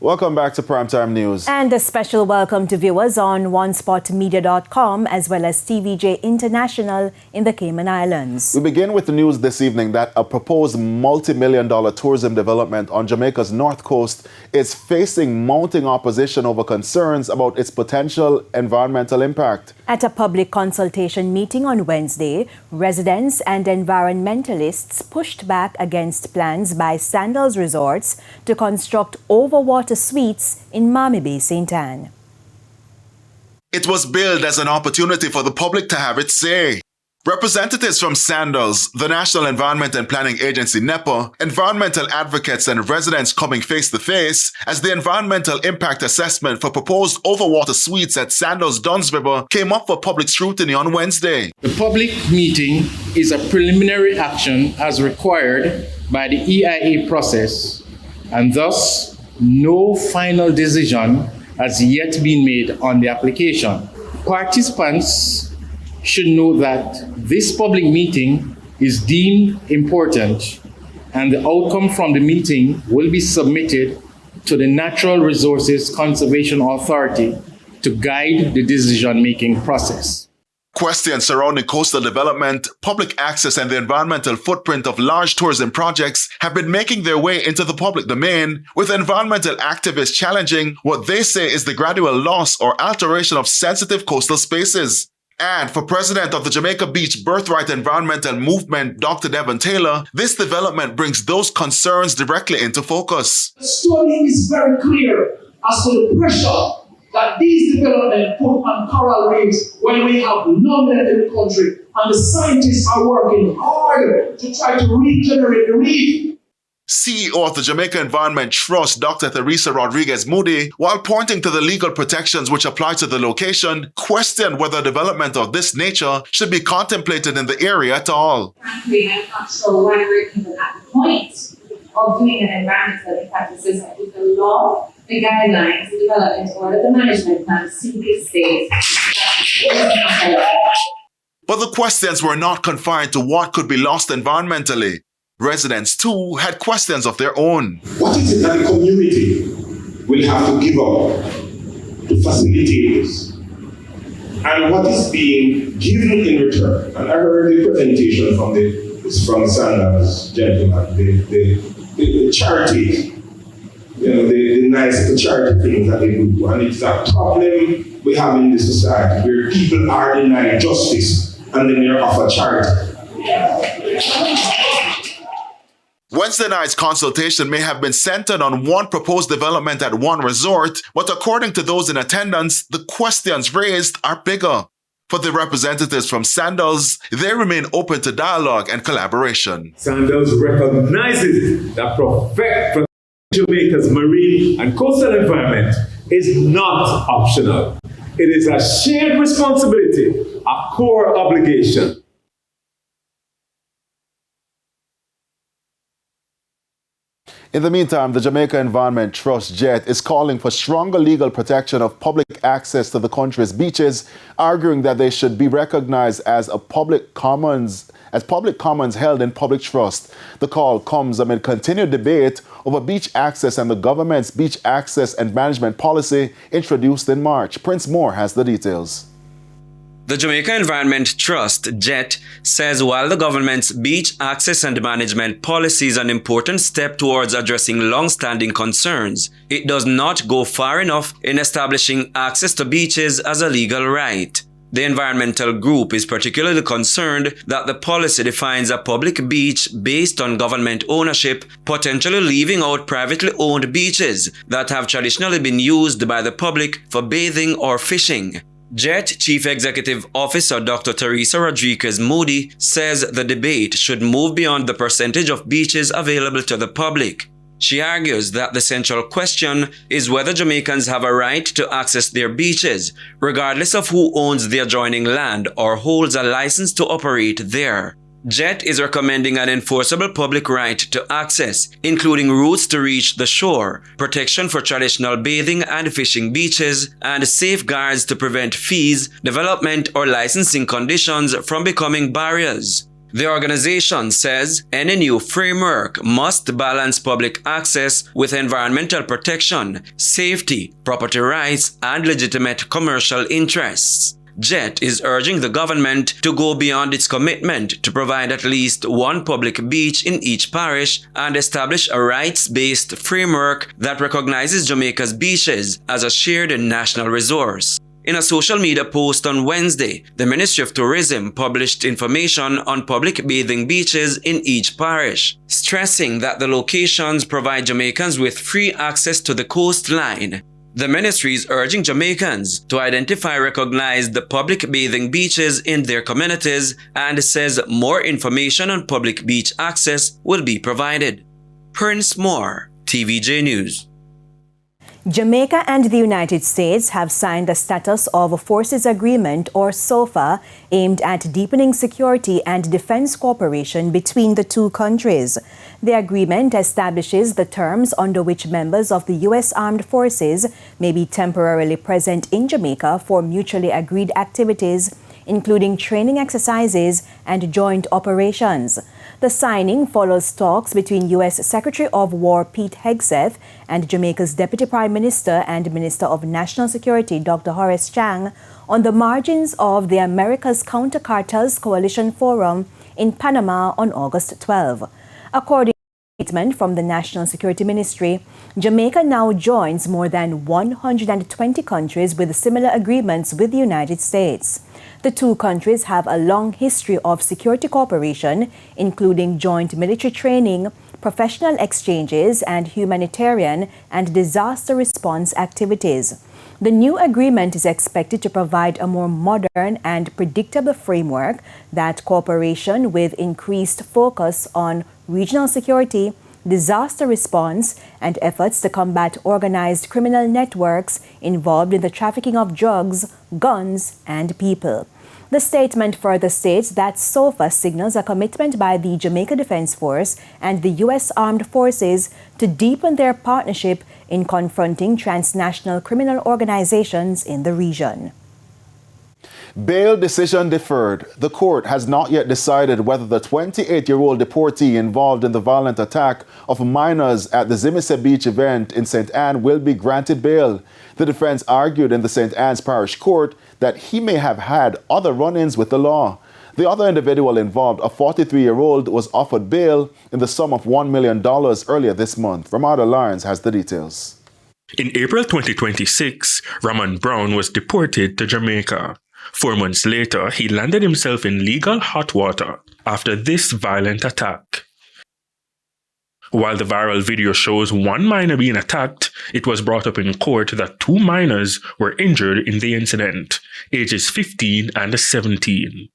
Welcome back to Primetime News. And a special welcome to viewers on onespotmedia.com as well as TVJ International in the Cayman Islands. We begin with the news this evening that a proposed multi-million-dollar tourism development on Jamaica's north coast is facing mounting opposition over concerns about its potential environmental impact. At a public consultation meeting on Wednesday, residents and environmentalists pushed back against plans by Sandals Resorts to construct overwater suites in Mammee Bay, St. Anne. It was billed as an opportunity for the public to have its say. Representatives from Sandals, the National Environment and Planning Agency NEPA, environmental advocates and residents coming face to face as the environmental impact assessment for proposed overwater suites at Sandals Duns River came up for public scrutiny on Wednesday. The public meeting is a preliminary action as required by the EIA process, and thus no final decision has yet been made on the application. Participants should know that this public meeting is deemed important and the outcome from the meeting will be submitted to the Natural Resources Conservation Authority to guide the decision-making process. Questions surrounding coastal development, public access, and the environmental footprint of large tourism projects have been making their way into the public domain, with environmental activists challenging what they say is the gradual loss or alteration of sensitive coastal spaces. And for President of the Jamaica Beach Birthright Environmental Movement, Dr. Devon Taylor, this development brings those concerns directly into focus. The study is very clear as to the pressure that these developments put on coral reefs when we have none left in the country, and the scientists are working hard to try to regenerate the reef. CEO of the Jamaica Environment Trust, Dr. Teresa Rodriguez Moody, while pointing to the legal protections which apply to the location, questioned whether development of this nature should be contemplated in the area at all. Frankly, I'm not sure why we're even at the point of doing an environmental impact assessment with the law, the guidelines, the development order, the management plan simply states. But the questions were not confined to what could be lost environmentally. Residents, too, had questions of their own. What is it that the community will have to give up to facilitate this? And what is being given in return? And I heard the presentation from Sandals gentlemen, the charity, the nice charity things that they do. And it's a problem we have in this society where people are denied justice and then they're offered charity. Wednesday night's consultation may have been centered on one proposed development at one resort, but according to those in attendance, the questions raised are bigger. For the representatives from Sandals, they remain open to dialogue and collaboration. Sandals recognizes that protecting Jamaica's marine and coastal environment is not optional. It is a shared responsibility, a core obligation. In the meantime, the Jamaica Environment Trust, JET, is calling for stronger legal protection of public access to the country's beaches, arguing that they should be recognized as public commons held in public trust. The call comes amid continued debate over beach access and the government's beach access and management policy introduced in March. Prince Moore has the details. The Jamaica Environment Trust, JET, says while the government's beach access and management policy is an important step towards addressing long-standing concerns, it does not go far enough in establishing access to beaches as a legal right. The environmental group is particularly concerned that the policy defines a public beach based on government ownership, potentially leaving out privately owned beaches that have traditionally been used by the public for bathing or fishing. JET Chief Executive Officer Dr. Teresa Rodriguez Moody says the debate should move beyond the percentage of beaches available to the public. She argues that the central question is whether Jamaicans have a right to access their beaches, regardless of who owns the adjoining land or holds a license to operate there. JET is recommending an enforceable public right to access, including routes to reach the shore, protection for traditional bathing and fishing beaches, and safeguards to prevent fees, development, or licensing conditions from becoming barriers. The organization says any new framework must balance public access with environmental protection, safety, property rights, and legitimate commercial interests. JET is urging the government to go beyond its commitment to provide at least one public beach in each parish and establish a rights-based framework that recognizes Jamaica's beaches as a shared national resource. In a social media post on Wednesday, the Ministry of Tourism published information on public bathing beaches in each parish, stressing that the locations provide Jamaicans with free access to the coastline. The ministry is urging Jamaicans to identify recognized public bathing beaches in their communities and says more information on public beach access will be provided. Prince Moore, TVJ News. Jamaica and the United States have signed the Status of Forces Agreement, or SOFA, aimed at deepening security and defense cooperation between the two countries. The agreement establishes the terms under which members of the U.S. Armed Forces may be temporarily present in Jamaica for mutually agreed activities, including training exercises and joint operations. The signing follows talks between U.S. Secretary of War Pete Hegseth and Jamaica's Deputy Prime Minister and Minister of National Security Dr. Horace Chang on the margins of the America's Counter Cartels Coalition Forum in Panama on August 12. According to a statement from the National Security Ministry, Jamaica now joins more than 120 countries with similar agreements with the United States. The two countries have a long history of security cooperation, including joint military training, professional exchanges, and humanitarian and disaster response activities. The new agreement is expected to provide a more modern and predictable framework that cooperation with increased focus on regional security, disaster response, and efforts to combat organized criminal networks involved in the trafficking of drugs, guns, and people. The statement further states that SOFA signals a commitment by the Jamaica Defense Force and the U.S. Armed Forces to deepen their partnership in confronting transnational criminal organizations in the region. Bail decision deferred. The court has not yet decided whether the 28-year-old deportee involved in the violent attack of minors at the Zimise Beach event in St. Anne will be granted bail. The defense argued in the St. Anne's Parish Court that he may have had other run-ins with the law. The other individual involved, a 43-year-old, was offered bail in the sum of $1 million earlier this month. Ramada Lyons has the details. In April 2026, Ramon Brown was deported to Jamaica. 4 months later, he landed himself in legal hot water after this violent attack. While the viral video shows one minor being attacked, it was brought up in court that 2 minors were injured in the incident, ages 15 and 17.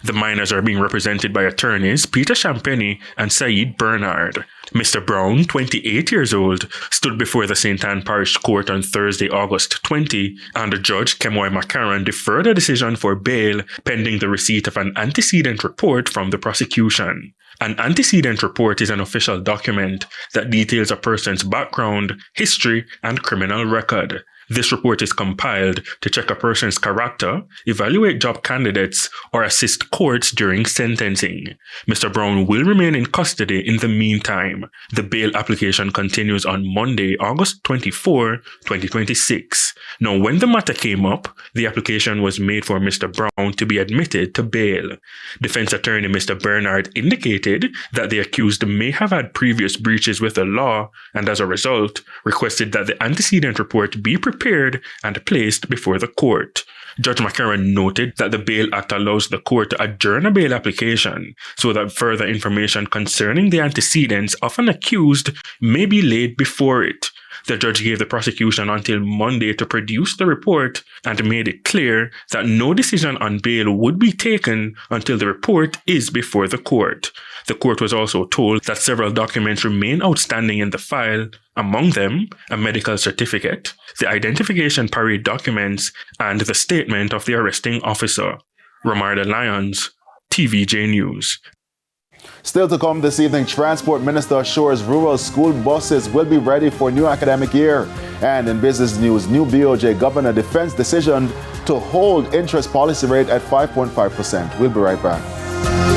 The minors are being represented by attorneys Peter Champagny and Saeed Bernard. Mr. Brown, 28 years old, stood before the St. Anne Parish Court on Thursday, August 20, and Judge Kemoy McCarran deferred a decision for bail pending the receipt of an antecedent report from the prosecution. An antecedent report is an official document that details a person's background, history, and criminal record. This report is compiled to check a person's character, evaluate job candidates, or assist courts during sentencing. Mr. Brown will remain in custody in the meantime. The bail application continues on Monday, August 24, 2026. Now, when the matter came up, the application was made for Mr. Brown to be admitted to bail. Defense attorney Mr. Bernard indicated that the accused may have had previous breaches with the law and, as a result, requested that the antecedent report be prepared and placed before the court. Judge McCarran noted that the Bail Act allows the court to adjourn a bail application so that further information concerning the antecedents of an accused may be laid before it. The judge gave the prosecution until Monday to produce the report and made it clear that no decision on bail would be taken until the report is before the court. The court was also told that several documents remain outstanding in the file, among them a medical certificate, the identification parade documents, and the statement of the arresting officer. Ramarda Lyons, TVJ News. Still to come this evening, Transport Minister assures rural school buses will be ready for new academic year. And in business news, new BOJ governor defends decision to hold interest policy rate at 5.5%. We'll be right back.